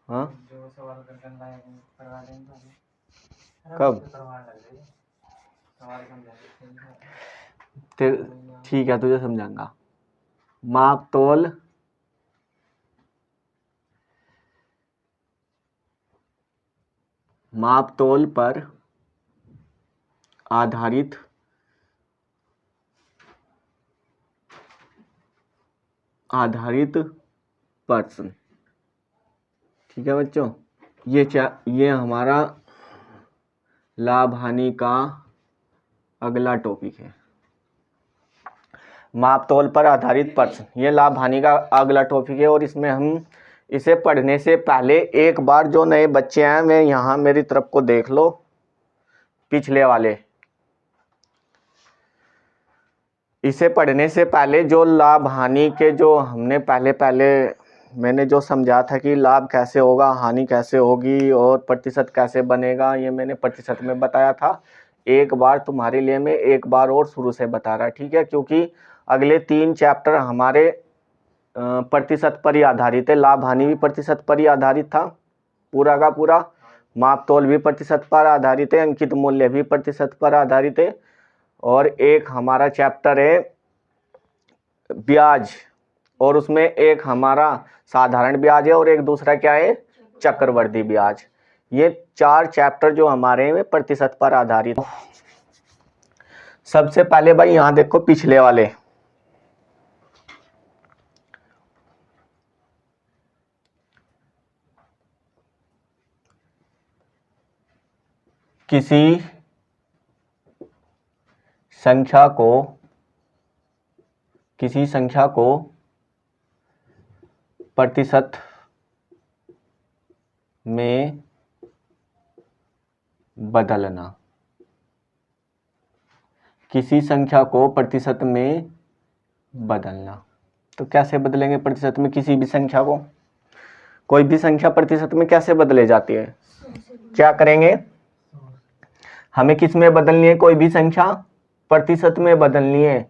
हाँ कब ठीक है तुझे समझाऊंगा। माप तोल पर आधारित प्रश्न। ठीक है बच्चों, ये हमारा लाभ हानि का अगला टॉपिक है। माप तोल पर आधारित प्रश्न, ये लाभ हानि का अगला टॉपिक है। और इसमें हम इसे पढ़ने से पहले एक बार जो नए बच्चे हैं वे यहाँ मेरी तरफ को देख लो, पिछले वाले। इसे पढ़ने से पहले जो लाभ हानि के जो हमने पहले मैंने जो समझा था कि लाभ कैसे होगा, हानि कैसे होगी और प्रतिशत कैसे बनेगा, ये मैंने प्रतिशत में बताया था। एक बार तुम्हारे लिए मैं एक बार और शुरू से बता रहा, ठीक है, क्योंकि अगले 3 चैप्टर हमारे प्रतिशत पर ही आधारित है। लाभ हानि भी प्रतिशत पर ही आधारित था पूरा का पूरा, माप तोल भी प्रतिशत पर आधारित है, अंकित मूल्य भी प्रतिशत पर आधारित है। और एक हमारा चैप्टर है ब्याज, और उसमें एक हमारा साधारण ब्याज है और एक दूसरा क्या है, चक्रवृद्धि ब्याज। ये 4 चैप्टर जो हमारे में प्रतिशत पर आधारित। सबसे पहले भाई यहां देखो पिछले वाले, किसी संख्या को प्रतिशत में बदलना। किसी संख्या को प्रतिशत में बदलना, तो कैसे बदलेंगे प्रतिशत में किसी भी संख्या को? कोई भी संख्या प्रतिशत में कैसे बदले जाती है? क्या करेंगे, हमें किस में बदलनी है? कोई भी संख्या प्रतिशत में बदलनी है,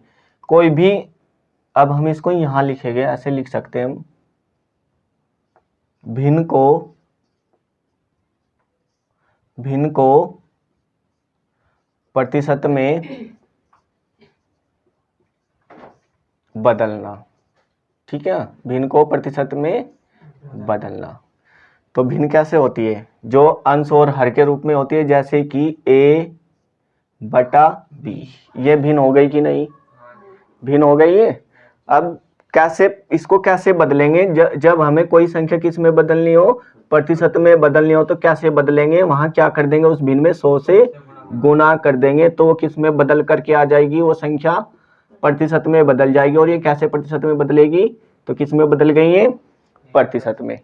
कोई भी। अब हम इसको यहां लिखेंगे, ऐसे लिख सकते हैं हम, भिन्न को प्रतिशत में बदलना। ठीक है, भिन्न को प्रतिशत में बदलना। तो भिन्न कैसे होती है? जो अंश और हर के रूप में होती है, जैसे कि a/b। ये भिन्न हो गई कि नहीं? भिन्न हो गई है। अब कैसे इसको कैसे बदलेंगे? जब हमें कोई संख्या किस में बदलनी हो, प्रतिशत में बदलनी हो, तो कैसे बदलेंगे? वहां क्या कर देंगे, उस भिन्न में 100 से गुना कर देंगे, तो वो किस में बदल करके आ जाएगी, वो संख्या प्रतिशत में बदल जाएगी। और ये कैसे प्रतिशत में बदलेगी? तो किस में बदल गई है? प्रतिशत में।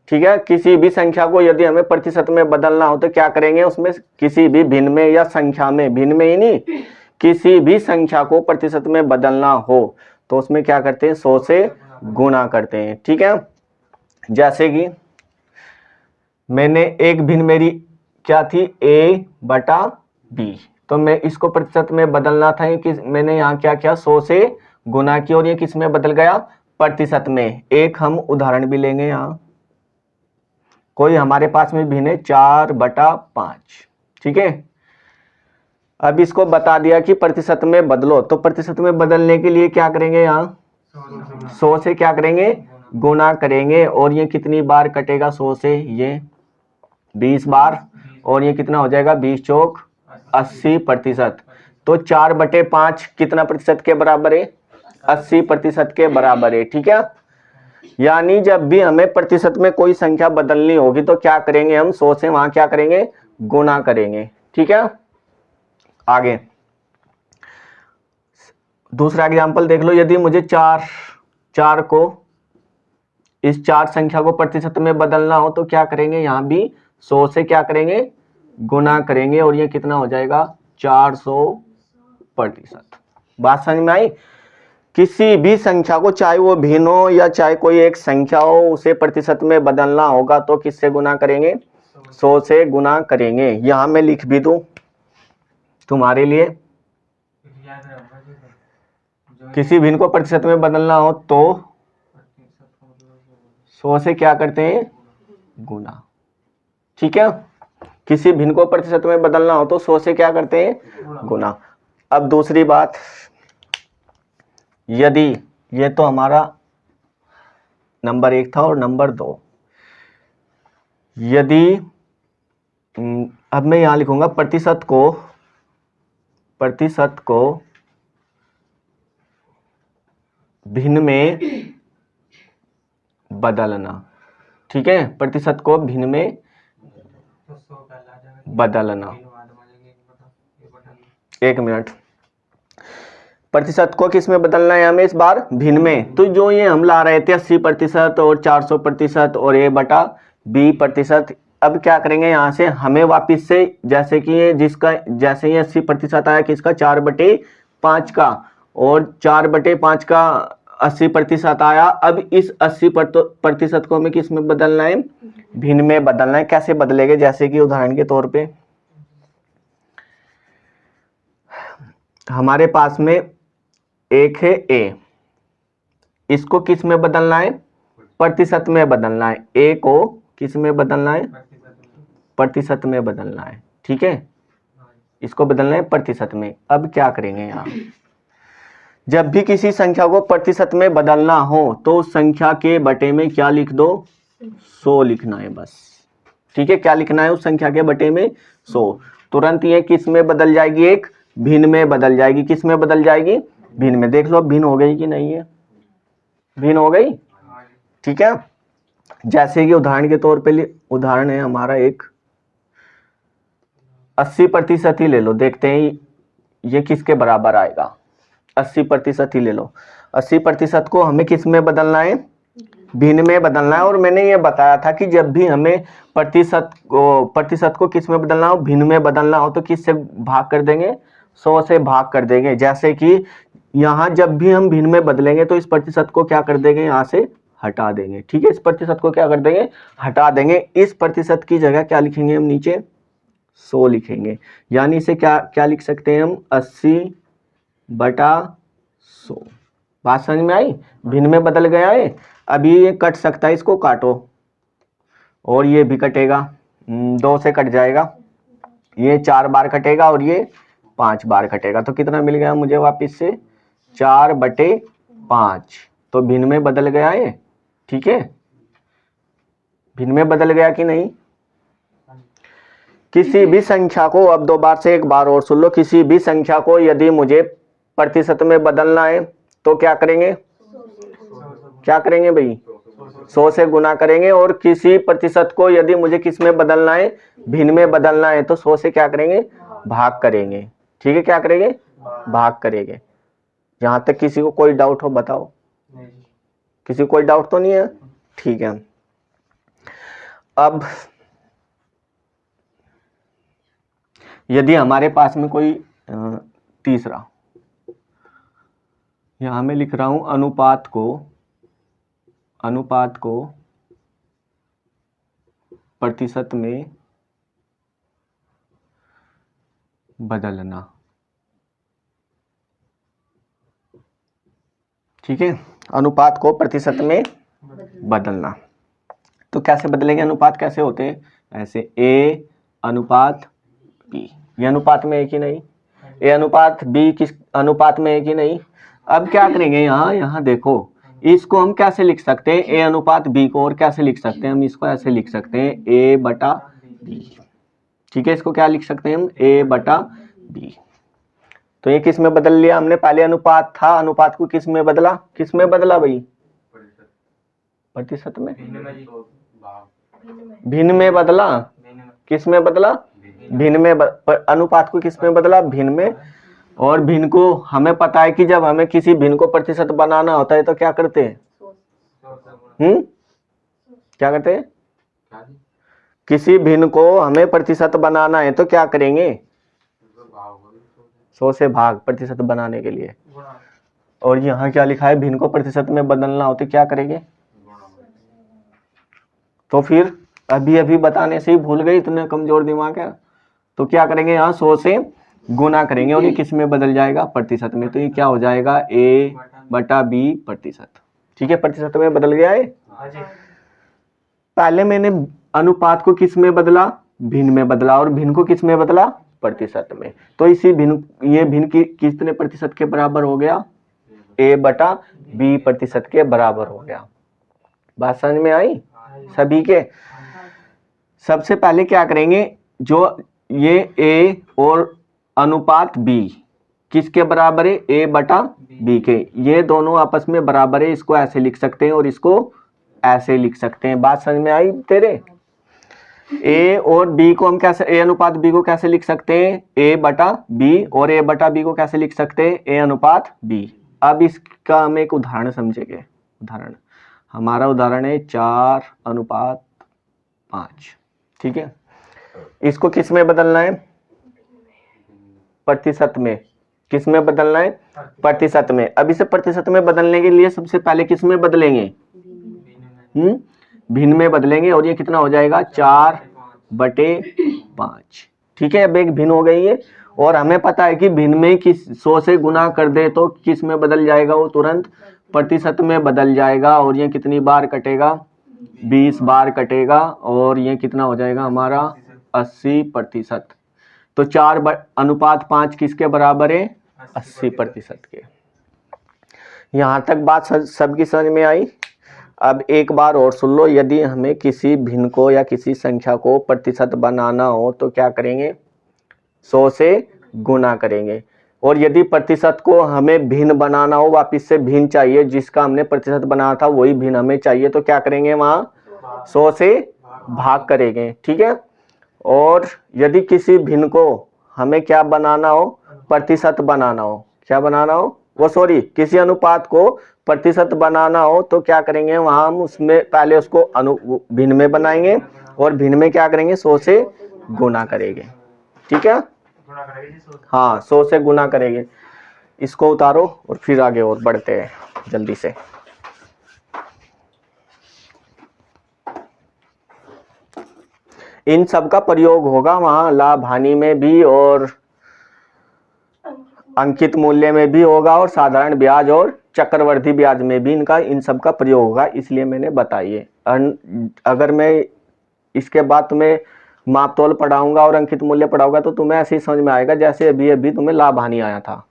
ठीक है, किसी भी संख्या को यदि हमें प्रतिशत में बदलना हो तो क्या करेंगे, उसमें किसी भी भिन्न में या संख्या में, भिन्न में ही नहीं, किसी भी संख्या को प्रतिशत में बदलना हो तो उसमें क्या करते हैं, 100 से गुना करते हैं। ठीक है, जैसे कि मैंने एक भिन्न मेरी क्या थी, a/b, तो मैं इसको प्रतिशत में बदलना था कि मैंने यहाँ क्या किया, 100 से गुना किया, और ये किस में बदल गया, प्रतिशत में। एक हम उदाहरण भी लेंगे, यहाँ कोई हमारे पास में भिन्न है 4/5। ठीक है, अब इसको बता दिया कि प्रतिशत में बदलो, तो प्रतिशत में बदलने के लिए क्या करेंगे, यहाँ 100 से क्या करेंगे, गुना करेंगे। और ये कितनी बार कटेगा 100 से, ये 20 बार, और ये कितना हो जाएगा, 20 चौक 80%। तो 4/5 कितना प्रतिशत के बराबर है, 80% के बराबर है। ठीक है, यानी जब भी हमें प्रतिशत में कोई संख्या बदलनी होगी तो क्या करेंगे, हम 100 से वहां क्या करेंगे, गुना करेंगे। ठीक है, आगे दूसरा एग्जांपल देख लो। यदि मुझे 4 को, इस 4 संख्या को प्रतिशत में बदलना हो तो क्या करेंगे, यहां भी 100 से क्या करेंगे, गुना करेंगे, और ये कितना हो जाएगा, 400%। बात समझ में आई? किसी भी संख्या को, चाहे वो भिन्न हो या चाहे कोई एक संख्या हो, उसे प्रतिशत में बदलना होगा तो किससे गुना करेंगे? 100 से गुना करेंगे। यहां मैं लिख भी दूं तुम्हारे लिए, किसी भिन्न को प्रतिशत में बदलना हो तो 100 से क्या करते हैं? गुना। ठीक है, किसी भिन्न को प्रतिशत में बदलना हो तो 100 से क्या करते हैं? गुना। अब दूसरी बात, यदि, ये तो हमारा नंबर 1 था, और नंबर 2, यदि अब मैं यहां लिखूंगा प्रतिशत को भिन्न में बदलना। ठीक है, प्रतिशत को भिन्न में बदलना। 1 मिनट, प्रतिशत को किस में बदलना है हमें इस बार? भिन्न में। तो जो ये हम ला रहे थे 80% और 400% और A/B%, अब क्या करेंगे यहाँ से हमें वापिस से, जैसे कि ये जिसका, जैसे ये 80% आया किसका? 4/5 का, और 4/5 का 80% आया। अब इस 80% को हमें किस में बदलना है? भिन्न में बदलना है। कैसे बदलेंगे? जैसे कि उदाहरण के तौर पे हमारे पास में एक है A, इसको किस में बदलना है? प्रतिशत में बदलना है। A को किस में बदलना है? प्रतिशत में बदलना है। ठीक है, इसको बदलना है प्रतिशत में। अब क्या करेंगे यहाँ, जब भी किसी संख्या को प्रतिशत में बदलना हो तो संख्या के बटे में क्या लिख दो? 100 लिखना है बस। ठीक है, क्या लिखना है? उस संख्या के बटे में 100। तुरंत ये किस में बदल जाएगी? एक भिन्न में बदल जाएगी। किस में बदल जाएगी? भिन्न में। देख लो भिन्न हो गई कि नहीं है? भिन्न हो गई। ठीक है, जैसे कि उदाहरण के तौर पे, उदाहरण है हमारा एक 80% ही ले लो, देखते हैं ये किसके बराबर आएगा। 80% ही ले लो। 80% को हमें किस में बदलना है? भिन्न में बदलना है। और मैंने ये बताया था कि जब भी हमें प्रतिशत को किस में बदलना हो? भिन्न में बदलना हो तो किस से भाग कर देंगे? 100 से भाग कर देंगे। जैसे कि यहाँ जब भी हम भिन्न में बदलेंगे तो इस प्रतिशत को क्या कर देंगे? यहाँ से हटा देंगे। ठीक है, इस प्रतिशत को क्या कर देंगे? हटा देंगे। इस प्रतिशत की जगह क्या लिखेंगे हम? नीचे 100 लिखेंगे। यानी इसे क्या लिख सकते हैं हम? 80/100। बात समझ में आई? भिन्न में बदल गया है। अभी ये कट सकता है, इसको काटो, और ये भी कटेगा, 2 से कट जाएगा। ये 4 बार कटेगा और ये 5 बार कटेगा। तो कितना मिल गया मुझे वापिस से? 4/5। तो भिन्न में बदल गया है। ठीक है, भिन्न में बदल गया कि नहीं? किसी भी संख्या को, अब 2 बार से एक बार और सुन लो, किसी भी संख्या को यदि मुझे प्रतिशत में बदलना है तो क्या करेंगे? क्या करेंगे भाई? 100 से गुना करेंगे। और किसी प्रतिशत को यदि मुझे किस में बदलना है? भिन्न में बदलना है तो 100 से क्या करेंगे? भाग करेंगे। ठीक है, क्या करेंगे? भाग करेंगे। यहां तक किसी को कोई डाउट हो बताओ? किसी को कोई डाउट तो नहीं है? ठीक है, अब यदि हमारे पास में कोई तीसरा, यहां मैं लिख रहा हूं अनुपात को प्रतिशत में बदलना। ठीक है, अनुपात को प्रतिशत में बदलना। तो कैसे बदलेंगे? अनुपात कैसे होते हैं? ऐसे A/B। ये अनुपात में है कि नहीं? A/B किस अनुपात में है कि नहीं? अब क्या करेंगे? यहाँ देखो, इसको हम कैसे लिख सकते हैं? A/B को, और कैसे लिख सकते हैं हम? इसको ऐसे लिख सकते हैं A/B। ठीक है, इसको क्या लिख सकते हैं हम? A/B। तो ये किस में बदल लिया हमने? पहले अनुपात था, अनुपात को किस में बदला? किस में बदला भाई? प्रतिशत में। भिन्न में बदला। किस में बदला? भिन्न में। अनुपात को किस में बदला? भिन्न में। और भिन्न को हमें पता है कि जब हमें किसी भिन्न को प्रतिशत बनाना होता है तो क्या करते हैं? क्या करते हैं? किसी भिन्न को हमें प्रतिशत बनाना है तो क्या करेंगे? 100 से भाग प्रतिशत बनाने के लिए। और यहाँ क्या लिखा है, भिन्न को प्रतिशत में बदलना हो तो क्या करेंगे? तो फिर अभी अभी बताने से ही भूल गई, इतने कमजोर दिमाग है। तो क्या करेंगे, यहाँ 100 से गुना करेंगे और ये किस में बदल जाएगा? प्रतिशत में। तो ये क्या हो जाएगा? A/B प्रतिशत। ठीक है, प्रतिशत में बदल गया है। पहले मैंने अनुपात को किस में बदला? भिन्न में बदला। और भिन्न को किस में बदला? प्रतिशत में। तो इसी भिन्न, ये भिन्न की कितने प्रतिशत के बराबर हो गया? A/B प्रतिशत के बराबर हो गया। बात समझ में आई सभी के? सबसे पहले क्या करेंगे, जो ये A और अनुपात B किसके बराबर है? A/B के। ये दोनों आपस में बराबर है, इसको ऐसे लिख सकते हैं और इसको ऐसे लिख सकते हैं। बात समझ में आई तेरे? A और B को हम कैसे, A अनुपात B को कैसे लिख सकते हैं? A/B। और A/B को कैसे लिख सकते हैं? A अनुपात B। अब इसका हम एक उदाहरण समझेंगे। उदाहरण, हमारा उदाहरण है 4:5। ठीक है, इसको किस में बदलना है? प्रतिशत में। किस में बदलना है? प्रतिशत में। अब इसे प्रतिशत में बदलने के लिए सबसे पहले किस में बदलेंगे? भिन्न में बदलेंगे। और ये कितना हो जाएगा? 4/5। ठीक है, अब एक भिन्न हो गई है और हमें पता है कि भिन्न में किस 100 से गुना कर दे तो किस में बदल जाएगा? वो तुरंत प्रतिशत में बदल जाएगा। और ये कितनी बार कटेगा? 20 बार कटेगा। और ये कितना हो जाएगा हमारा? 80%। तो 4/5 किसके बराबर है? 80% के। यहां तक बात सबकी समझ में आई? अब एक बार और सुन लो, यदि हमें किसी भिन्न को या किसी संख्या को प्रतिशत बनाना हो तो क्या करेंगे? 100 से गुना करेंगे। और यदि प्रतिशत को हमें भिन्न बनाना हो, वापिस से भिन्न चाहिए, जिसका हमने प्रतिशत बनाया था वही भिन्न हमें चाहिए, तो क्या करेंगे? वहां 100 से भाग करेंगे। ठीक है, और यदि किसी भिन्न को हमें क्या बनाना हो? प्रतिशत बनाना हो। क्या बनाना हो? वो सॉरी, किसी अनुपात को प्रतिशत बनाना हो तो क्या करेंगे? वहां हम उसमें पहले उसको भिन्न में बनाएंगे और भिन्न में क्या करेंगे? 100 से गुना करेंगे। ठीक है, हाँ 100 से गुना करेंगे। इसको उतारो और फिर आगे और बढ़ते हैं जल्दी से। इन सब का प्रयोग होगा वहां लाभ हानि में भी और अंकित मूल्य में भी होगा और साधारण ब्याज और चक्रवर्ती ब्याज में भी इन सब का प्रयोग होगा, इसलिए मैंने बताई है। अगर मैं इसके बाद तुम्हें माप तोल पढ़ाऊंगा और अंकित मूल्य पढ़ाऊंगा तो तुम्हें ऐसे ही समझ में आएगा जैसे अभी अभी तुम्हें लाभ हानि आया था।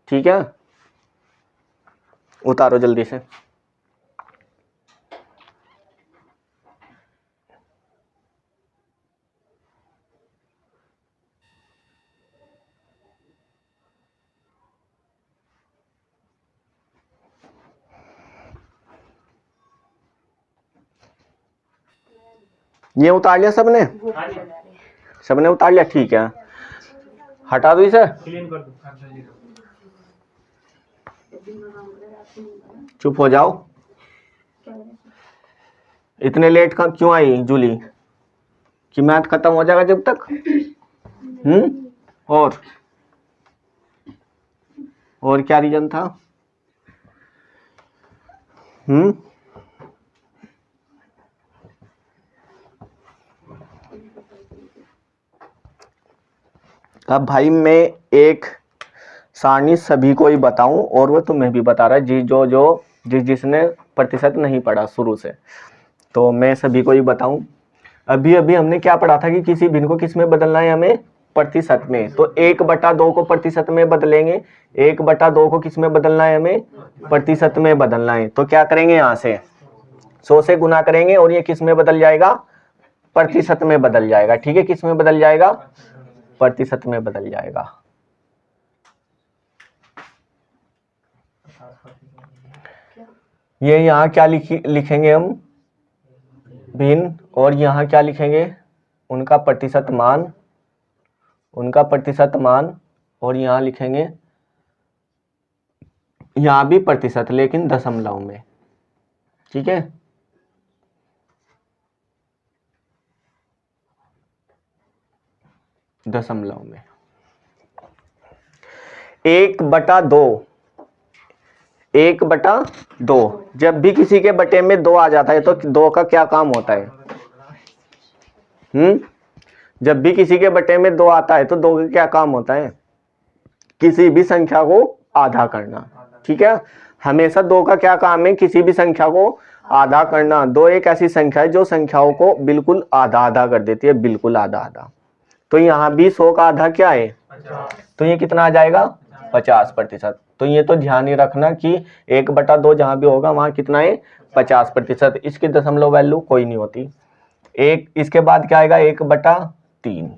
ठीक है, उतारो जल्दी से। ये उतार लिया सबने? सबने उतार लिया? ठीक है, हटा दो इसे, चुप हो जाओ। इतने लेट का क्यों आई जूली? कि मैथ खत्म हो जाएगा जब तक? और क्या रीजन था? अब भाई मैं एक सारणी सभी को ही बताऊं और वो तुम्हें भी बता रहा है, जिसने प्रतिशत नहीं पढ़ा शुरू से, तो मैं सभी को ही बताऊं। अभी अभी हमने क्या पढ़ा था कि किसी भिन्न को किस में बदलना है? हमें प्रतिशत में। तो 1/2 को प्रतिशत में बदलेंगे। 1/2 को किस में बदलना है? हमें प्रतिशत में बदलना है। तो क्या करेंगे? यहां से 100 से गुना करेंगे और ये किस में बदल जाएगा? प्रतिशत में बदल जाएगा। ठीक है, किस में बदल जाएगा? प्रतिशत में बदल जाएगा। ये यहाँ क्या लिखेंगे हम? भिन्न। और यहाँ क्या लिखेंगे? उनका प्रतिशत मान, उनका प्रतिशत मान। और यहाँ लिखेंगे, यहाँ भी प्रतिशत लेकिन दशमलव में। ठीक है, दशमलव में। 1/2, 1/2। जब भी किसी के बटे में 2 आ जाता है तो 2 का क्या काम होता है? जब भी किसी के बटे में 2 आता है तो 2 का क्या काम होता है? किसी भी संख्या को आधा करना। ठीक है, हमेशा 2 का क्या काम है? किसी भी संख्या को आधा करना। 2 एक ऐसी संख्या है जो संख्याओं को बिल्कुल आधा आधा कर देती है, बिल्कुल आधा आधा। तो यहाँ भी 100 का आधा क्या है? 50। तो ये कितना आ जाएगा? 50%। तो ये तो ध्यान ही रखना कि 1/2 जहां भी होगा वहां कितना है? 50%। इसकी दशमलव वैल्यू कोई नहीं होती। एक इसके बाद क्या आएगा? 1/3।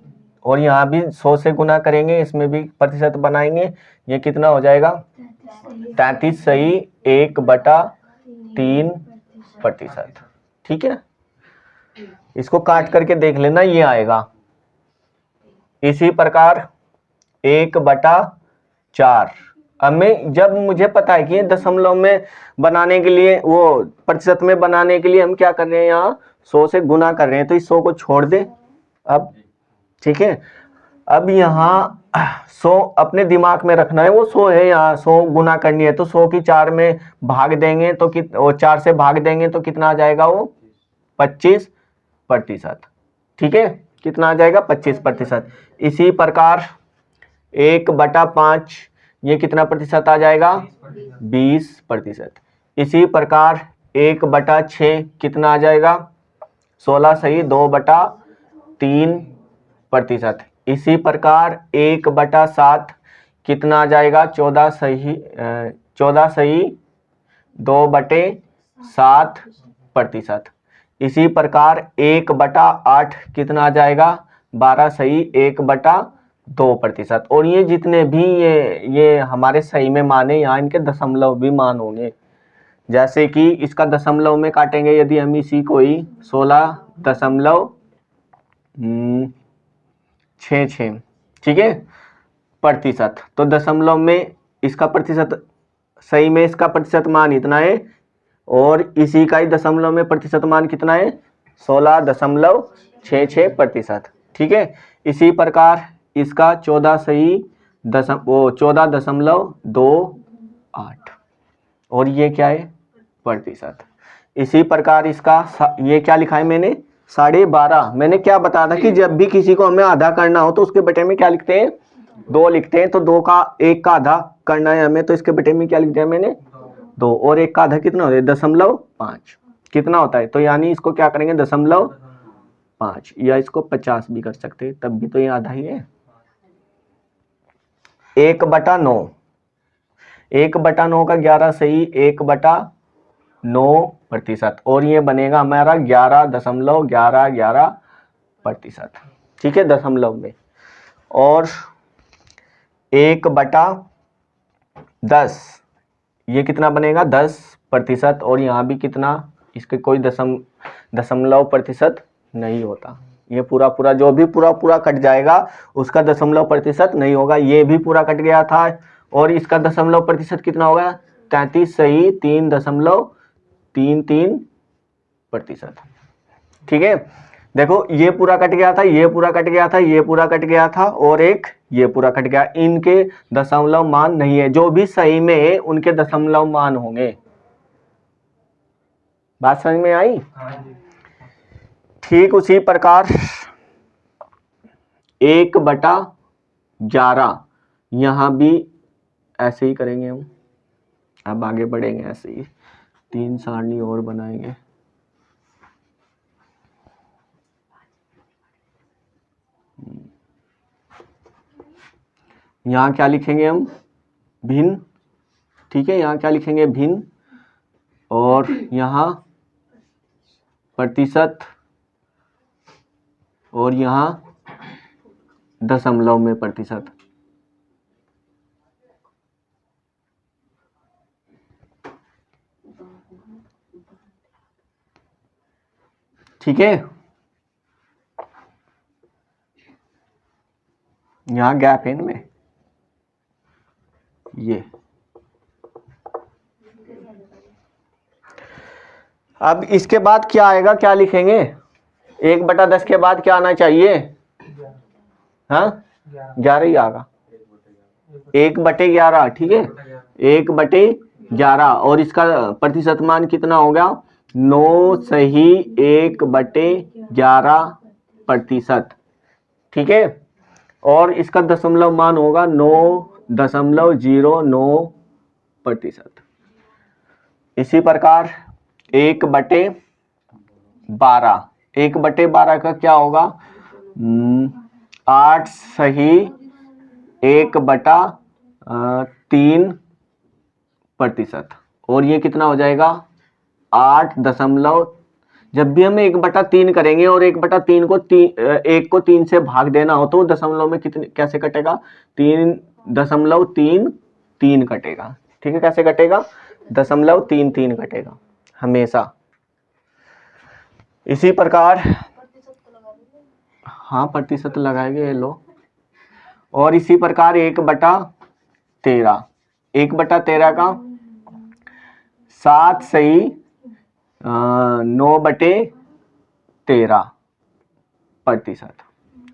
और यहाँ भी 100 से गुना करेंगे, इसमें भी प्रतिशत बनाएंगे। ये कितना हो जाएगा? 33 सही 1/3%। ठीक है, इसको काट करके देख लेना, ये आएगा। इसी प्रकार 1/4। अब मैं जब मुझे पता है कि ये दशमलव में बनाने के लिए, वो प्रतिशत में बनाने के लिए हम क्या कर रहे हैं? यहाँ 100 से गुना कर रहे हैं, तो इस 100 को छोड़ दे अब। ठीक है, अब यहाँ 100 अपने दिमाग में रखना है, वो 100 है, यहाँ 100 गुना करनी है तो 100 की 4 में भाग देंगे तो 4 से भाग देंगे तो कितना आ जाएगा? वो 25%। ठीक है, कितना आ जाएगा? 25%। इसी प्रकार 1/5, ये कितना प्रतिशत आ जाएगा? 20%। इसी प्रकार 1/6 कितना आ जाएगा? 16 सही 2/3%। इसी प्रकार 1/7 कितना आ जाएगा? 14 सही 2/7%। इसी प्रकार 1/8 कितना आ जाएगा? 12 सही 1/2%। और ये जितने भी ये हमारे सही में माने, यहाँ इनके दशमलव भी मान होंगे। जैसे कि इसका दशमलव में काटेंगे यदि हम इसी को ही 16.66, ठीक है, प्रतिशत। तो दशमलव में इसका प्रतिशत, सही में इसका प्रतिशत मान इतना है, और इसी का ही दशमलव में प्रतिशत मान कितना है? 16.66%। ठीक है, इसी प्रकार इसका 14.28, और ये क्या है? प्रतिशत। इसी प्रकार इसका ये क्या लिखा है मैंने? 12.5। मैंने क्या बताया था कि जब भी किसी को हमें आधा करना हो तो उसके बटे में क्या लिखते हैं? 2 लिखते हैं। तो 2 का 1 का आधा करना है हमें, तो इसके बटे में क्या लिख दिया मैंने? 2। और 1 का आधा कितना होता है? 0.5 कितना होता है? तो यानी इसको क्या करेंगे? 0.5, या इसको 50 भी कर सकते हैं, तब भी तो ये आधा ही है। 1/9, 1/9 का 11 सही 1/9%। और ये बनेगा हमारा 11.1111%। ठीक है, दशमलव में। और 1/10, ये कितना बनेगा? 10%। और यहाँ भी कितना? इसके कोई दशमलव प्रतिशत नहीं होता। ये पूरा जो भी पूरा कट जाएगा उसका दशमलव प्रतिशत नहीं होगा। ये भी पूरा कट गया था, और इसका दशमलव प्रतिशत कितना होगा? 33 सही 3.33%। ठीक है, देखो ये पूरा कट गया था, ये पूरा कट गया था, ये पूरा कट गया था, और एक ये पूरा कट गया। इनके दशमलव मान नहीं है। जो भी सही में है उनके दशमलव मान होंगे। बात समझ में आई? ठीक उसी प्रकार 1/11, यहां भी ऐसे ही करेंगे हम। अब आगे बढ़ेंगे ऐसे ही, 3 सारणी और बनाएंगे। यहाँ क्या लिखेंगे हम? भिन्न। ठीक है, यहाँ क्या लिखेंगे? भिन्न। और यहाँ प्रतिशत, और यहाँ दशमलव में प्रतिशत। ठीक है, यहाँ गैप है इनमें। ये अब इसके बाद क्या आएगा? क्या लिखेंगे? 1/10 के बाद क्या आना चाहिए? हाँ, 11 ही आएगा। 1/11, ठीक है, 1/11, और इसका प्रतिशत मान कितना होगा, 9 सही 1/11%, ठीक है। और इसका दशमलव मान होगा 9.09%। इसी प्रकार 1/12, 1/12 का क्या होगा, 8 सही 1/3%, और ये कितना हो जाएगा 8 दशमलव, जब भी हम 1/3 करेंगे और 1/3 को 1 को 3 से भाग देना हो तो दशमलव में कितने कैसे कटेगा, 3.33 कटेगा, ठीक है। कैसे कटेगा, 0.33 कटेगा हमेशा। इसी प्रकार हाँ प्रतिशत लगाएंगे, ये लो। और इसी प्रकार 1/13, 1/13 का 7 सही 9/13%,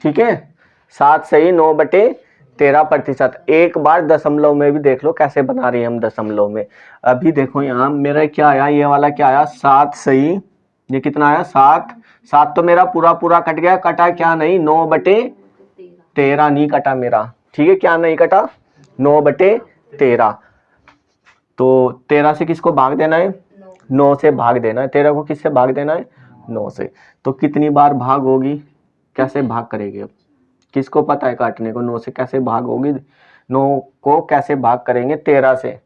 ठीक है, 7 सही 9/13%। एक बार दशमलव में भी देख लो कैसे बना रहे हैं हम दशमलव में। अभी देखो यहाँ मेरा क्या आया, ये वाला क्या आया, 7 सही, ये कितना आया 7, 7 तो मेरा पूरा पूरा कट गया, कटा क्या नहीं, 9/13 नहीं कटा मेरा, ठीक है, क्या नहीं कटा, 9/13। तो 13 से किसको भाग देना है, 9 से भाग देना है। 13 को किससे भाग देना है, 9 से। तो कितनी बार भाग होगी, कैसे भाग करेंगे, अब किसको पता है काटने को, 9 से कैसे भाग होगी, 9 को कैसे भाग करेंगे 13 से,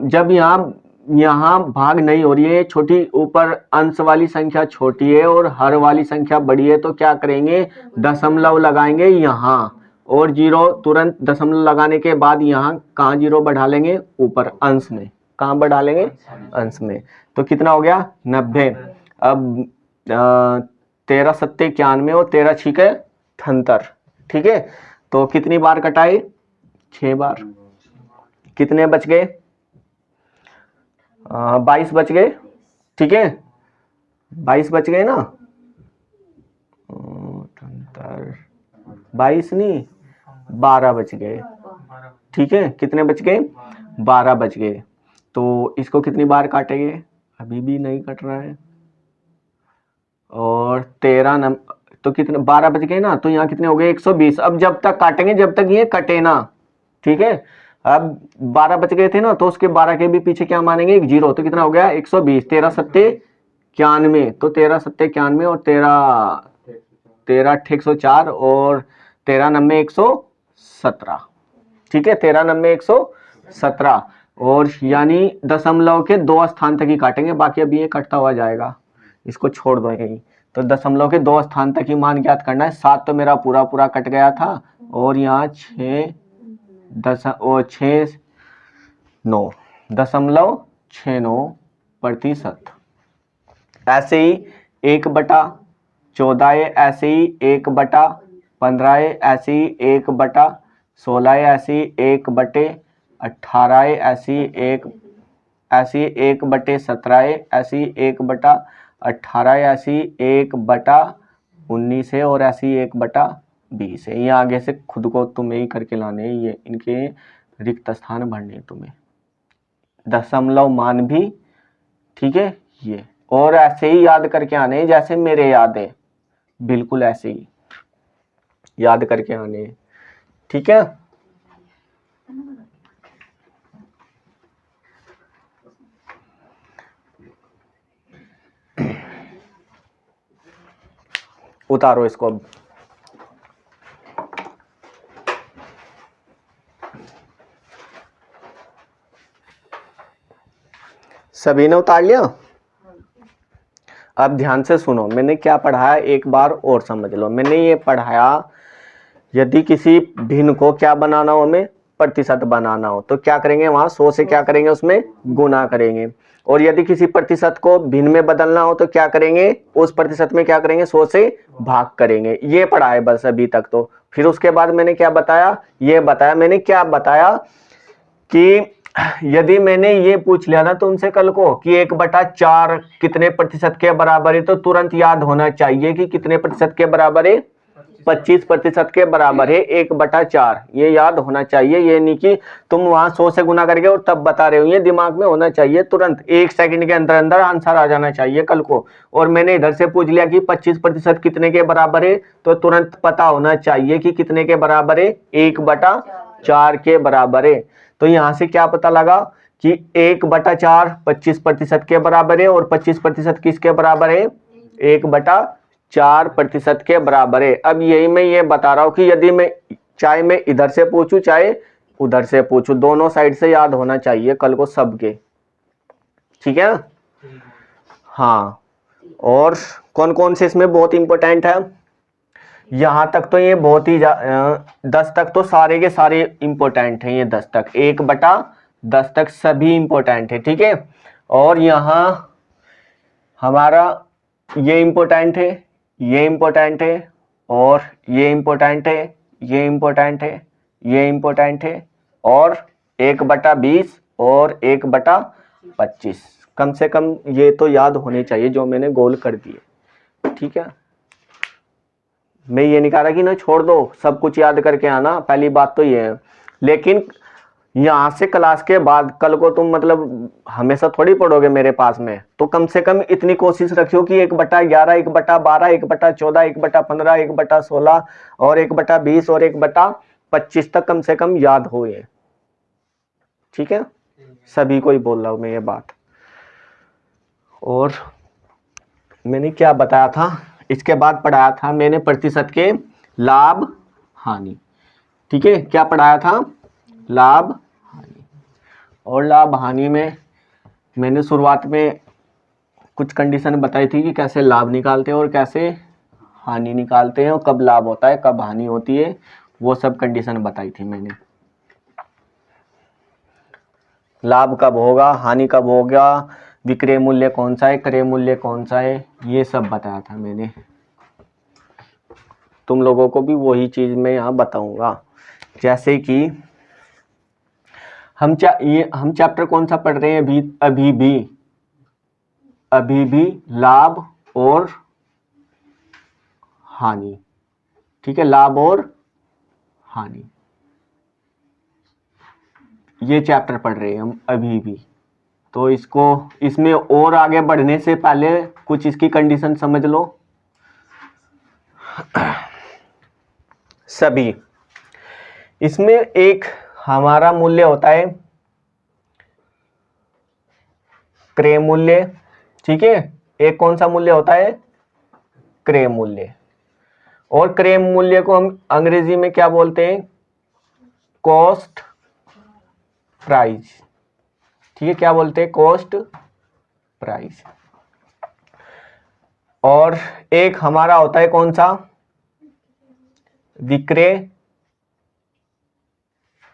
जब यहाँ भाग नहीं हो रही है, छोटी ऊपर अंश वाली संख्या छोटी है और हर वाली संख्या बड़ी है, तो क्या करेंगे, दशमलव लगाएंगे यहाँ, और जीरो तुरंत दशमलव लगाने के बाद यहाँ कहाँ जीरो बढ़ा लेंगे, ऊपर अंश में, कहाँ बढ़ा लेंगे, अंश में। तो कितना हो गया 90। अब 13 सत्ते 91 और 13 छिके 78, ठीक है। तो कितनी बार कटाए, 6 बार। कितने बच गए, 22 बच गए, ठीक है, 22 बच गए ना, 22 नहीं 12 बच गए, ठीक है। कितने बच गए, 12 बच गए। तो इसको कितनी बार काटेंगे, अभी भी नहीं कट रहा है। और 13 तो कितने 12 बच गए ना, तो यहाँ कितने हो गए 120। अब जब तक काटेंगे जब तक ये कटे ना, ठीक है। अब 12 बच गए थे ना, तो उसके 12 के भी पीछे क्या मानेंगे, एक जीरो, तो कितना हो गया 120। 13 सत्ते 91, तो 13 सत्ते 91 और 13 104 और 13 नब्बे 117, ठीक है, 13 नब्बे 117। और यानी दशमलव के 2 स्थान तक ही काटेंगे, बाकी अभी ये कटता हुआ जाएगा, इसको छोड़ दो यही। तो दशमलव के 2 स्थान तक ही मान ज्ञात करना है। 7 तो मेरा पूरा पूरा कट गया था, और यहाँ 6.69%। ऐसे ही 1/14, ऐसे ही 1/15, ऐसे ही 1/16, ऐसे ही 1/18, ऐसी 1/17, ऐसी 1/18, ऐसी 1/19 है, और ऐसी 1/20 है। ये आगे से खुद को तुम्हें ही करके लाने, ये इनके रिक्त स्थान भरने तुम्हें, दशमलव मान भी, ठीक है ये। और ऐसे ही याद करके आने जैसे मेरे याद है, बिल्कुल ऐसे ही याद करके आने, ठीक है। उतारो इसको अब। सभी ने उतार लिया। अब ध्यान से सुनो, मैंने क्या पढ़ाया एक बार और समझ लो। मैंने ये पढ़ाया, यदि किसी भिन्न को क्या बनाना हो, हमें प्रतिशत बनाना हो, तो क्या करेंगे, वहां 100 से क्या करेंगे, उसमें गुना करेंगे। और यदि किसी प्रतिशत को भिन्न में बदलना हो तो क्या करेंगे, उस प्रतिशत में क्या करेंगे, 100 से भाग करेंगे। ये पढ़ा है बस अभी तक। तो फिर उसके बाद मैंने क्या बताया, ये बताया मैंने, क्या बताया कि यदि मैंने ये पूछ लिया ना तुमसे कल को कि 1/4 कितने प्रतिशत के बराबर है, तो तुरंत याद होना चाहिए कि कितने प्रतिशत के बराबर है, 25% के बराबर है 1/4। ये याद होना चाहिए, ये नहीं कि तुम वहां 100 से गुना करके और तब बता रहे हो, ये दिमाग में होना चाहिए तुरंत, 1 सेकंड के अंदर अंदर आंसर आ जाना चाहिए कल को। और मैंने इधर से पूछ लिया कि 25% कितने के बराबर है, तो तुरंत पता होना चाहिए कि कितने के बराबर है, 1/4 के बराबर है। तो यहां से क्या पता लगा कि 1/4 25% के बराबर है, और 25% किसके बराबर है, 1/4% के बराबर है। अब यही मैं ये बता रहा हूं कि यदि मैं चाहे मैं इधर से पूछूं चाहे उधर से पूछूं, दोनों साइड से याद होना चाहिए कल को सबके, ठीक है ना। हाँ, और कौन कौन से इसमें बहुत इंपॉर्टेंट है, यहां तक तो ये बहुत ही 10 तक तो सारे के सारे इंपॉर्टेंट हैं, ये 10 तक 1/10 तक सभी इंपॉर्टेंट है, ठीक है। और यहाँ हमारा ये इंपॉर्टेंट है, ये इंपॉर्टेंट है, और ये इंपॉर्टेंट है, ये इंपॉर्टेंट है, ये इंपॉर्टेंट है, और 1/20 और 1/25 कम से कम ये तो याद होने चाहिए जो मैंने गोल कर दिए, ठीक है। मैं ये नहीं कह रहा कि ना छोड़ दो सब कुछ याद करके आना, पहली बात तो ये है। लेकिन यहां से क्लास के बाद कल को तुम मतलब हमेशा थोड़ी पढ़ोगे मेरे पास में, तो कम से कम इतनी कोशिश रखियो कि 1/11 1/12 1/14 1/15 1/16 और 1/20 और 1/25 तक कम से कम याद हो ये, ठीक है। सभी को ही बोल रहा हूं मैं ये बात। और मैंने क्या बताया था, इसके बाद पढ़ाया था मैंने प्रतिशत के लाभ हानि, ठीक है। क्या पढ़ाया था, लाभ हानि। और लाभ हानि में मैंने शुरुआत में कुछ कंडीशन बताई थी कि कैसे लाभ निकालते हैं और कैसे हानि निकालते हैं, और कब लाभ होता है कब हानि होती है, वो सब कंडीशन बताई थी मैंने। लाभ कब होगा, हानि कब होगा, विक्रय मूल्य कौन सा है, क्रय मूल्य कौन सा है, ये सब बताया था मैंने। तुम लोगों को भी वही चीज मैं यहाँ बताऊंगा। जैसे कि हम चैप्टर कौन सा पढ़ रहे हैं अभी भी लाभ और हानि, ठीक है। लाभ और हानि ये चैप्टर पढ़ रहे हैं हम अभी भी। तो इसमें और आगे बढ़ने से पहले कुछ इसकी कंडीशन समझ लो। सभी इसमें एक हमारा मूल्य होता है क्रय मूल्य, ठीक है। एक कौन सा मूल्य होता है, क्रय मूल्य। और क्रय मूल्य को हम अंग्रेजी में क्या बोलते हैं, कॉस्ट प्राइस, ठीक है। क्या बोलते हैं, कॉस्ट प्राइस। और एक हमारा होता है कौन सा, विक्रय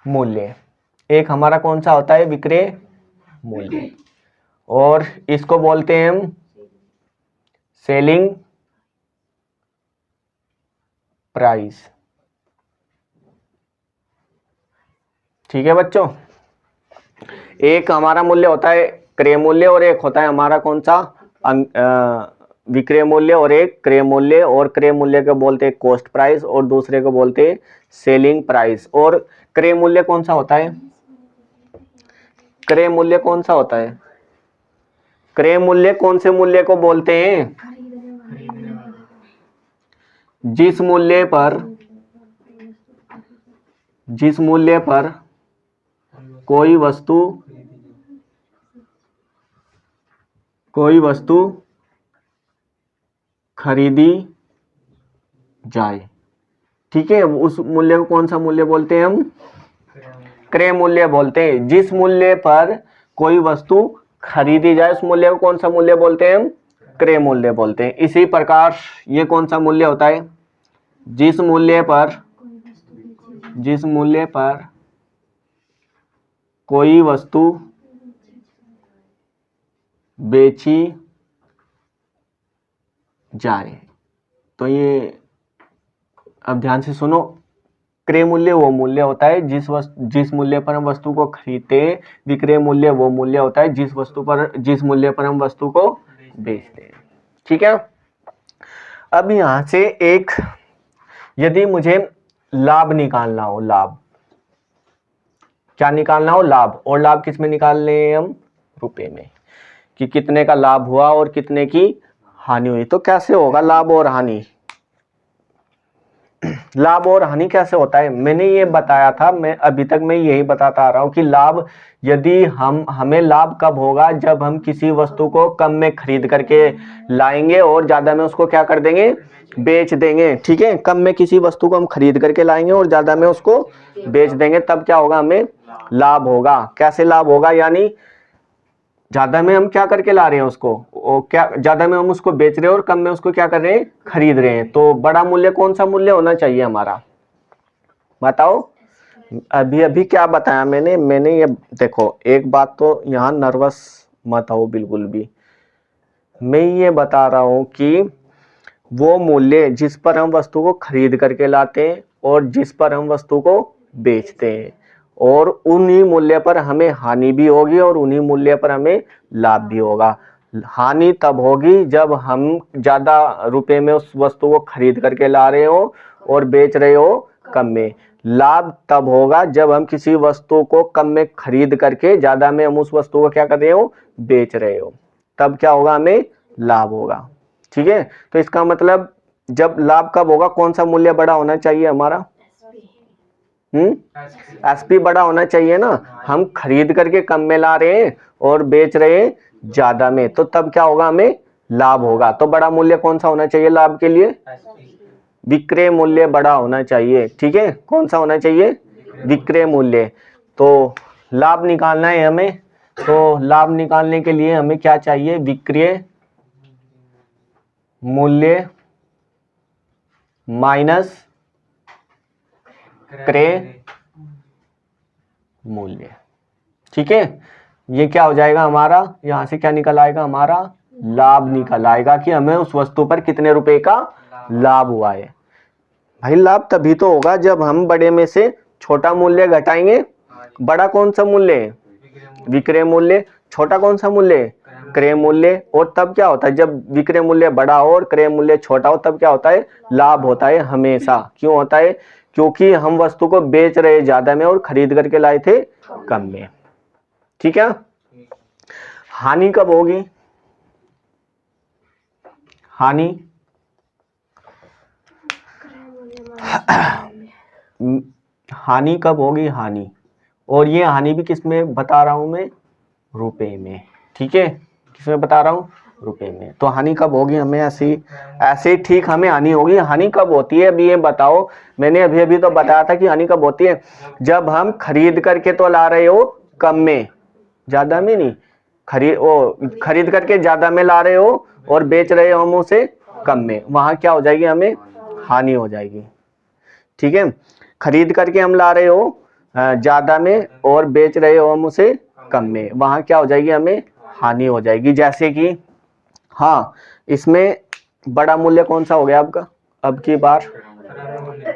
मूल्य। एक हमारा कौन सा होता है, विक्रय मूल्य। और इसको बोलते हैं हम सेलिंग प्राइस, ठीक है बच्चों। एक हमारा मूल्य होता है क्रय मूल्य, और एक होता है हमारा कौन सा, विक्रय मूल्य, और एक क्रय मूल्य। और क्रय मूल्य को बोलते हैं कॉस्ट प्राइस, और दूसरे को बोलते हैं सेलिंग प्राइस। और क्रय मूल्य कौन सा होता है, क्रय मूल्य कौन सा होता है, क्रय मूल्य कौन से मूल्य को बोलते हैं, जिस मूल्य पर कोई वस्तु खरीदी जाए, ठीक है। उस मूल्य को कौन सा मूल्य बोलते हैं हम, क्रय मूल्य बोलते हैं। जिस मूल्य पर कोई वस्तु खरीदी जाए उस मूल्य को कौन सा मूल्य बोलते हैं हम, क्रय मूल्य बोलते हैं। इसी प्रकार ये कौन सा मूल्य होता है, जिस मूल्य पर कोई वस्तु बेची जाए। तो ये अब ध्यान से सुनो, क्रय मूल्य वो मूल्य होता है जिस मूल्य पर हम वस्तु को खरीदते हैं। विक्रय मूल्य वो मूल्य होता है जिस मूल्य पर हम वस्तु को बेचते हैं, ठीक है। अब यहां से एक यदि मुझे लाभ निकालना हो, लाभ क्या निकालना हो, लाभ, और लाभ किस में निकाल लें हम, रुपए में, कि कितने का लाभ हुआ और कितने की हानि हुई। तो कैसे होगा लाभ और हानि, लाभ और हानि कैसे होता है, मैंने ये बताया था, मैं अभी तक मैं यही बताता आ रहा हूं कि लाभ, यदि हमें लाभ कब होगा, जब हम किसी वस्तु को कम में खरीद करके लाएंगे और ज्यादा में उसको क्या कर देंगे, बेच देंगे। ठीक है, कम में किसी वस्तु को हम खरीद करके लाएंगे और ज्यादा में उसको बेच देंगे, तब क्या होगा, हमें लाभ होगा। कैसे लाभ होगा, यानी ज्यादा में हम क्या करके ला रहे हैं उसको, क्या ज्यादा में हम उसको बेच रहे हैं और कम में उसको क्या कर रहे हैं, खरीद रहे हैं। तो बड़ा मूल्य कौन सा मूल्य होना चाहिए हमारा, बताओ। अभी अभी क्या बताया मैंने ये देखो, एक बात तो यहाँ नर्वस मत हो बिल्कुल भी, मैं ये बता रहा हूं कि वो मूल्य जिस पर हम वस्तु को खरीद करके लाते हैं और जिस पर हम वस्तु को बेचते हैं, और उन्हीं मूल्य पर हमें हानि भी होगी और उन्हीं मूल्य पर हमें लाभ भी होगा। हानि तब होगी जब हम ज्यादा रुपए में उस वस्तु को खरीद करके ला रहे हो और बेच रहे हो कम में। लाभ तब होगा जब हम किसी वस्तु को कम में खरीद करके ज्यादा में हम उस वस्तु को क्या कर रहे हो, बेच रहे हो, तब क्या होगा, हमें लाभ होगा। ठीक है, तो इसका मतलब जब लाभ कब होगा, कौन सा मूल्य बड़ा होना चाहिए हमारा, एसपी बड़ा होना चाहिए ना। हम खरीद करके कम में ला रहे हैं और बेच रहे हैं ज्यादा में, तो तब क्या होगा, हमें लाभ होगा। तो बड़ा मूल्य कौन सा होना चाहिए लाभ के लिए, विक्रय मूल्य बड़ा होना चाहिए। ठीक है, कौन सा होना चाहिए, विक्रय मूल्य। तो लाभ निकालना है हमें, तो लाभ निकालने के लिए हमें क्या चाहिए, विक्रय मूल्य माइनस क्रय मूल्य। ठीक है, ये क्या हो जाएगा हमारा, यहां से क्या निकल आएगा, हमारा लाभ निकल आएगा कि हमें उस वस्तु पर कितने रुपए का लाभ हुआ है। भाई लाभ तभी तो होगा जब हम बड़े में से छोटा मूल्य घटाएंगे। बड़ा कौन सा मूल्य है, विक्रय मूल्य, छोटा कौन सा मूल्य है, क्रय मूल्य। और तब क्या होता है, जब विक्रय मूल्य बड़ा हो और क्रय मूल्य छोटा हो, तब क्या होता है, लाभ होता है हमेशा। क्यों होता है, क्योंकि हम वस्तु को बेच रहे ज्यादा में और खरीद करके लाए थे कम में। ठीक है, हानि कब होगी, हानि हानि कब होगी, हानि, और ये हानि भी किस में बता रहा हूं मैं, रुपए में। ठीक है, किसमें बता रहा हूं, रुपए में। तो हानि कब होगी, हमें ऐसे ठीक हमें हानि होगी। हानि कब होती है अभी ये बताओ, मैंने अभी अभी तो बताया था कि हानि कब होती है, जब हम खरीद करके तो ला रहे हो कम में, ज्यादा में नहीं, खरीद करके ज्यादा में ला रहे हो और बेच रहे हो हम उसे कम में, वहां क्या हो जाएगी, हमें हानि हो जाएगी। ठीक है, खरीद करके हम ला रहे हो ज्यादा में और बेच रहे हो हम उसे कम में, वहां क्या हो जाएगी, हमें हानि हो जाएगी। जैसे कि हाँ, इसमें बड़ा मूल्य कौन सा हो गया आपका, अब की बार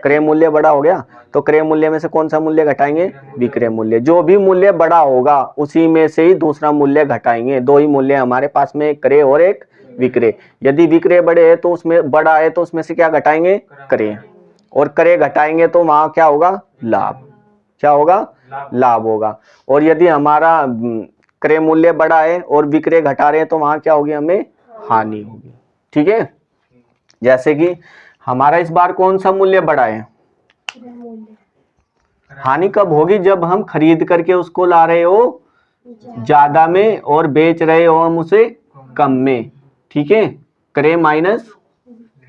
क्रय मूल्य बड़ा हो गया, तो क्रय मूल्य में से कौन सा मूल्य घटाएंगे, विक्रय मूल्य। जो भी मूल्य बड़ा होगा उसी में से ही दूसरा मूल्य घटाएंगे। दो ही मूल्य हमारे पास में, एक क्रय और एक विक्रय। यदि विक्रय बड़े है तो उसमें बड़ा है तो उसमें से क्या घटाएंगे, क्रय, और क्रय घटाएंगे तो वहां क्या होगा, लाभ। क्या होगा, लाभ होगा। और यदि हमारा क्रय मूल्य बड़ा है और विक्रय घटा रहे हैं तो वहां क्या होगी, हमें हानि होगी। ठीक है, जैसे कि हमारा इस बार कौन सा मूल्य बड़ा है, हानि कब होगी, जब हम खरीद करके उसको ला रहे हो ज्यादा में और बेच रहे हो हम उसे कम में। ठीक है, क्रय माइनस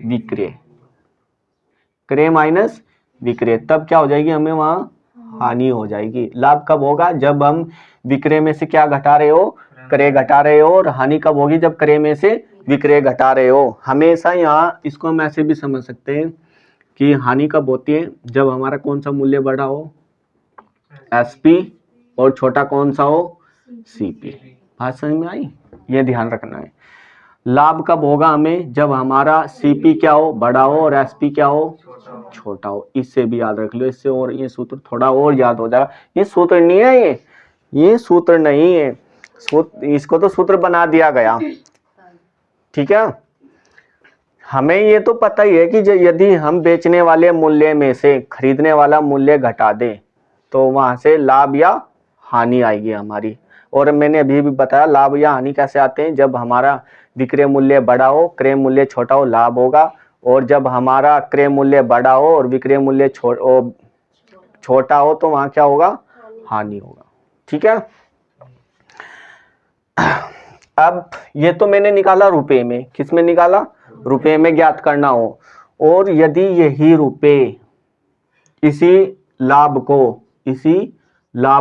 विक्रय, क्रय माइनस विक्रय, तब क्या हो जाएगी, हमें वहां हानि हो जाएगी। लाभ कब होगा, जब हम विक्रय में से क्या घटा रहे हो, क्रय घटा रहे हो। और हानि कब होगी, जब क्रय में से विक्रय घटा रहे हो। हमेशा यहाँ इसको हम ऐसे भी समझ सकते हैं कि हानि कब होती है, जब हमारा कौन सा मूल्य बड़ा हो, एसपी, और छोटा कौन सा हो, सीपी। बात समझ में आई, ये ध्यान रखना है। लाभ कब होगा हमें, जब हमारा सीपी क्या हो, बड़ा हो, और एसपी क्या हो, छोटा हो। इससे भी याद रख लो, इससे और ये सूत्र थोड़ा और याद हो जाएगा। ये सूत्र नहीं है, ये सूत्र नहीं है, इसको तो सूत्र बना दिया गया। ठीक है, हमें ये तो पता ही है कि यदि हम बेचने वाले मूल्य में से खरीदने वाला मूल्य घटा दें तो वहां से लाभ या हानि आएगी हमारी। और मैंने अभी भी बताया लाभ या हानि कैसे आते हैं, जब हमारा विक्रय मूल्य बड़ा हो क्रय मूल्य छोटा हो लाभ होगा, और जब हमारा क्रय मूल्य बड़ा हो और विक्रय मूल्य छोटा हो तो वहां क्या होगा, हानि होगा। ठीक है, अब ये तो मैंने निकाला रुपए में, किस में निकाला, रुपए में ज्ञात करना हो। और यदि यही रुपए इसी लाभ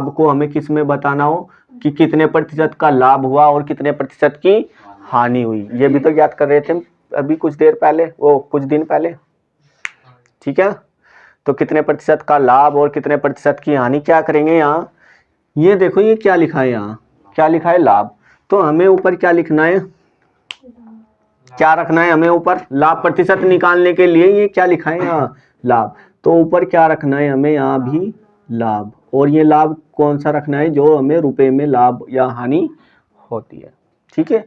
को हमें किस में बताना हो कि कितने प्रतिशत का लाभ हुआ और कितने प्रतिशत की हानि हुई, ये भी तो ज्ञात कर रहे थे अभी कुछ देर पहले, वो कुछ दिन पहले। ठीक है, तो कितने प्रतिशत का लाभ और कितने प्रतिशत की हानि क्या करेंगे यहाँ, ये देखो ये क्या लिखा है, यहाँ क्या लिखा है लाभ, तो हमें ऊपर क्या लिखना है, क्या रखना है हमें ऊपर, लाभ प्रतिशत निकालने के लिए ये क्या लिखा है यहाँ लाभ, तो ऊपर क्या रखना है हमें यहाँ भी लाभ, और ये लाभ कौन सा रखना है, जो हमें रुपए में लाभ या हानि होती है। ठीक है,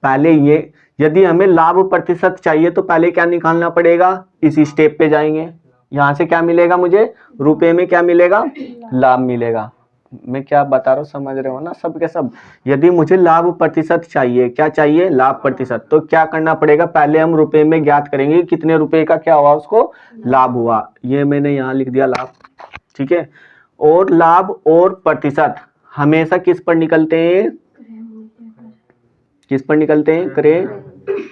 पहले ये यदि हमें लाभ प्रतिशत चाहिए तो पहले क्या निकालना पड़ेगा, इस स्टेप पे जाएंगे, यहाँ से क्या मिलेगा मुझे, रुपए में क्या मिलेगा, लाभ मिलेगा। मैं क्या बता रहा हूँ समझ रहे हो ना सब के सब। यदि मुझे लाभ प्रतिशत चाहिए, क्या चाहिए, लाभ प्रतिशत, तो क्या करना पड़ेगा, पहले हम रुपए में ज्ञात करेंगे कितने रुपए का क्या हुआ उसको लाभ हुआ, ये मैंने यहाँ लिख दिया लाभ। ठीक है, और लाभ और प्रतिशत हमेशा किस पर निकलते हैं, किस पर निकलते हैं, क्रय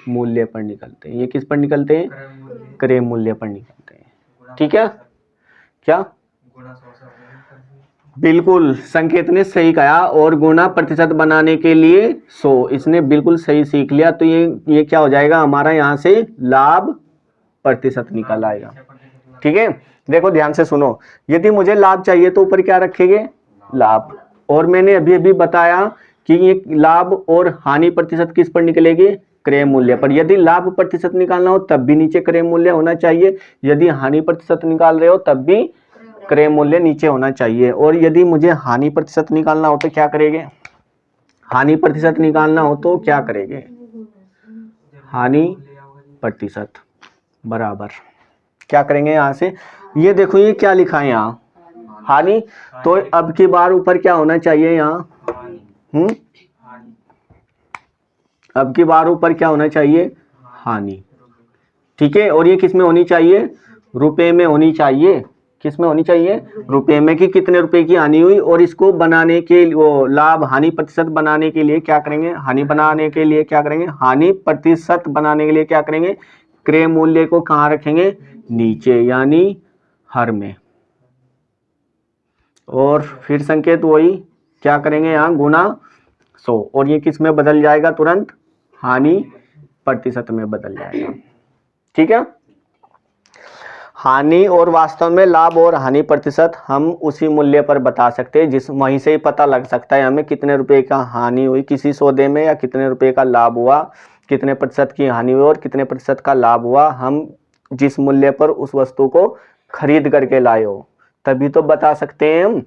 मूल्य पर निकलते हैं, ये किस पर निकलते हैं, क्रय मूल्य पर निकलते हैं। ठीक है, क्या, बिल्कुल संकेत ने सही कहा, और गुणा प्रतिशत बनाने के लिए 100, इसने बिल्कुल सही सीख लिया। तो ये क्या हो जाएगा हमारा, यहाँ से लाभ प्रतिशत निकल आएगा। ठीक है, देखो ध्यान से सुनो, यदि मुझे लाभ चाहिए तो ऊपर क्या रखेंगे, लाभ, और मैंने अभी अभी बताया कि ये लाभ और हानि प्रतिशत किस पर निकलेगी, क्रय मूल्य पर। यदि लाभ प्रतिशत निकालना हो तब भी नीचे क्रय मूल्य होना चाहिए, यदि हानि प्रतिशत निकाल रहे हो तब भी क्रय मूल्य नीचे होना चाहिए। और यदि मुझे हानि प्रतिशत निकालना हो तो क्या करेंगे, हानि प्रतिशत निकालना हो तो क्या करेंगे, हानि प्रतिशत बराबर क्या करेंगे, यहाँ से ये देखो ये क्या लिखा है यहाँ हानि, तो अब की बार ऊपर क्या होना चाहिए यहाँ, अब की बार ऊपर क्या होना चाहिए, हानि। ठीक है, और ये किस में होनी चाहिए, रुपए में होनी चाहिए, किस में होनी चाहिए, रुपए में, कि कितने रुपए की हानि हुई। और इसको बनाने के वो लाभ हानि प्रतिशत बनाने के लिए क्या करेंगे, हानि बनाने के लिए क्या करेंगे, हानि प्रतिशत बनाने के लिए क्या करेंगे, क्रय मूल्य को कहाँ रखेंगे, नीचे यानी हर में, और फिर संकेत वही क्या करेंगे यहाँ गुना 100, और ये किस में बदल जाएगा तुरंत, हानि प्रतिशत में बदल जाएगा। ठीक है, हानि और वास्तव में लाभ और हानि प्रतिशत हम उसी मूल्य पर बता सकते हैं, जिस वहीं से ही पता लग सकता है हमें कितने रुपए का हानि हुई किसी सौदे में, या कितने रुपए का लाभ हुआ, कितने प्रतिशत की हानि हुई और कितने प्रतिशत का लाभ हुआ। हम जिस मूल्य पर उस वस्तु को खरीद करके लाए हो तभी तो बता सकते हैं हम,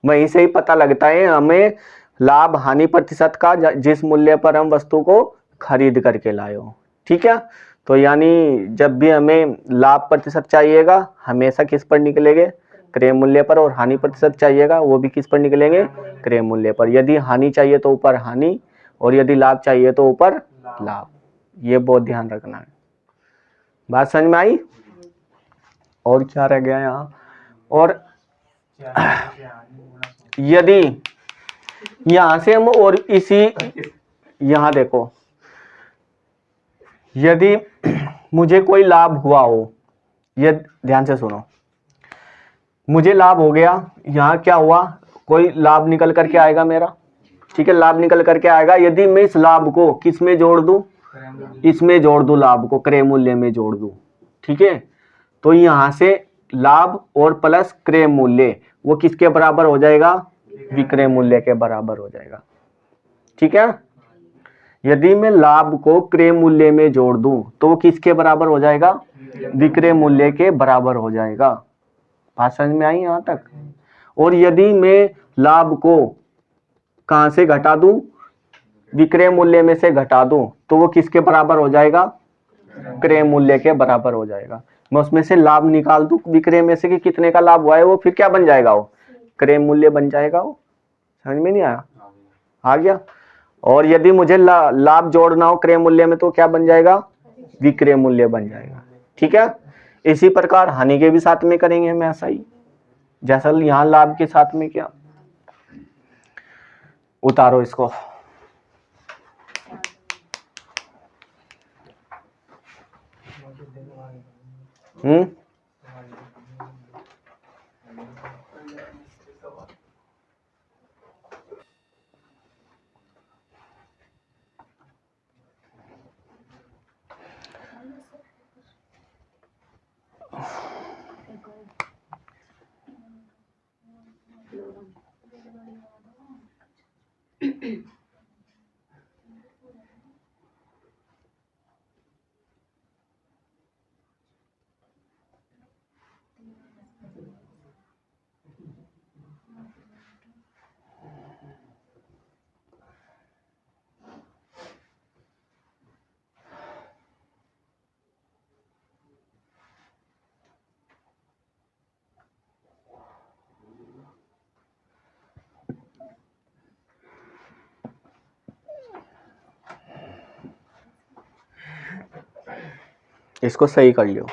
वहीं से ही पता लगता है हमें लाभ हानि प्रतिशत का, जिस मूल्य पर हम वस्तु को खरीद करके लाए हो। ठीक है, तो यानी जब भी हमें लाभ प्रतिशत चाहिएगा हमेशा किस पर निकलेंगे, क्रय मूल्य पर, और हानि प्रतिशत चाहिएगा वो भी किस पर निकलेंगे, क्रय मूल्य पर। यदि हानि चाहिए तो ऊपर हानि, और यदि लाभ चाहिए तो ऊपर लाभ, ये बहुत ध्यान रखना है। बात समझ में आई, और क्या रह गया यहाँ, और यदि यहां से हम और इसी यहां देखो, यदि मुझे कोई लाभ हुआ हो, ये ध्यान से सुनो, मुझे लाभ हो गया, यहाँ क्या हुआ, कोई लाभ निकल करके आएगा मेरा। ठीक है, लाभ निकल करके आएगा, यदि मैं इस लाभ को किस में जोड़ दूं, इसमें जोड़ दूं, लाभ को क्रय मूल्य में जोड़ दूं। ठीक है, तो यहां से लाभ और प्लस क्रय मूल्य वो किसके बराबर हो जाएगा, विक्रय मूल्य के बराबर हो जाएगा। ठीक है, यदि मैं लाभ को क्रय मूल्य में जोड़ दूं तो वो किसके बराबर हो जाएगा, विक्रय मूल्य के बराबर हो जाएगा। बात समझ में आई यहां तक। और यदि मैं लाभ को कहां से घटा दूं, विक्रय मूल्य में से घटा दूं तो वो किसके बराबर हो जाएगा, क्रय मूल्य के बराबर हो जाएगा। मैं उसमें से लाभ निकाल दूं विक्रय में से कि कितने का लाभ हुआ है, वो फिर क्या बन जाएगा, वो क्रय मूल्य बन जाएगा। वो समझ में नहीं आया? आ गया। और यदि मुझे लाभ जोड़ना हो क्रय मूल्य में तो क्या बन जाएगा, विक्रय मूल्य बन जाएगा। ठीक है। इसी प्रकार हानि के भी साथ में करेंगे हम ऐसा ही, जैसा यहां लाभ के साथ में किया। उतारो इसको। इसको सही कर लियो।